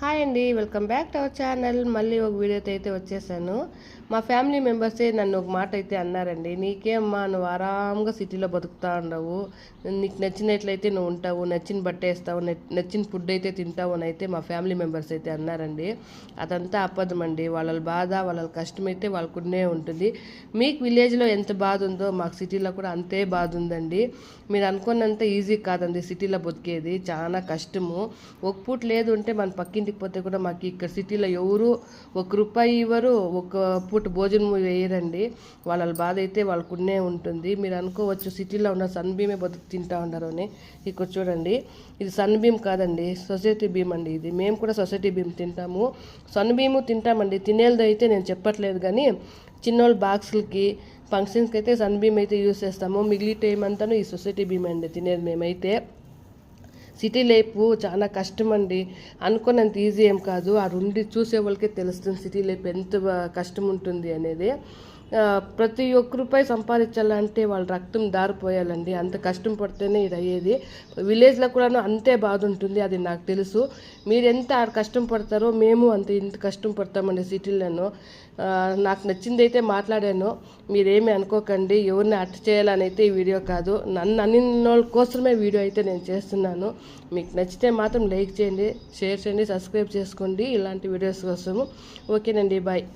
Hi అండి, welcome back to our channel. మళ్ళీ ఒక వీడియోతో అయితే వచ్చేసాను. మా ఫ్యామిలీ మెంబర్సే నన్ను ఒక మాట అయితే అన్నారండి, నీకేమ్మా నువ్వు ఆరాంగా సిటీలో బతుకుతా ఉండవు, నీకు నచ్చినట్లయితే నువ్వు ఉంటావు, నచ్చిన బట్ట వేస్తావు, నచ్చిన ఫుడ్ అయితే తింటావు అని అయితే మా ఫ్యామిలీ మెంబర్స్ అయితే అన్నారండి. అదంతా అబద్ధం అండి. వాళ్ళ బాధ వాళ్ళ కష్టం అయితే వాళ్ళకునే ఉంటుంది. మీకు విలేజ్లో ఎంత బాధ ఉందో మాకు సిటీలో కూడా అంతే బాధ ఉందండి. మీరు అనుకున్నంత ఈజీ కాదండి సిటీలో బతికేది, చాలా కష్టము. ఒక పూట లేదు అంటే మన పక్కింటి పోతే కూడా మాకు ఇక్కడ సిటీలో ఎవరు ₹1 ఇవ్వరు, ఒక పూట భోజనం వేయరండి. వాళ్ళ బాధ అయితే వాళ్ళకున్నే ఉంటుంది. మీరు అనుకోవచ్చు సిటీలో ఉన్న సన్ బీమే బతుకు తింటా ఉన్నారు అని. ఇక్కడ చూడండి, ఇది సన్ బీమ్ కాదండి, సొసైటీ బీమ్ అండి. ఇది మేము కూడా సొసైటీ బీమ్ తింటాము, సన్ బీము తింటామండి. తినేది అయితే నేను చెప్పట్లేదు, కానీ చిన్నోళ్ళ బాక్సులకి ఫంక్షన్స్కి అయితే సన్ బీమ్ అయితే యూస్ చేస్తాము. మిగిలిన టైం అంతాను ఈ సొసైటీ బీమ్ అండి తినేది మేమైతే. సిటీ లైఫ్ చాలా కష్టం అండి, అనుకున్నంత ఈజీ ఏం కాదు. ఆ ఉండి చూసే వాళ్ళకే తెలుస్తుంది సిటీ లైఫ్ ఎంత కష్టం ఉంటుంది అనేది. ప్రతి ₹1 సంపాదించాలంటే వాళ్ళ రక్తం దారిపోయాలండి, అంత కష్టం పడితేనే ఇది అయ్యేది. విలేజ్లో కూడా అంతే బాధ ఉంటుంది, అది నాకు తెలుసు. మీరు ఎంత కష్టం పడతారో మేము ఇంత కష్టం పడతామండి సిటీలను. నాకు నచ్చింది అయితే మాట్లాడాను, మీరేమీ అనుకోకండి. ఎవరిని అట్ట చేయాలని అయితే ఈ వీడియో కాదు, నన్ను అన్నిళ్ళ కోసమే వీడియో అయితే నేను చేస్తున్నాను. మీకు నచ్చితే మాత్రం లైక్ చేయండి, షేర్ చేయండి, సబ్స్క్రైబ్ చేసుకోండి ఇలాంటి వీడియోస్ కోసము. ఓకేనండి, బాయ్.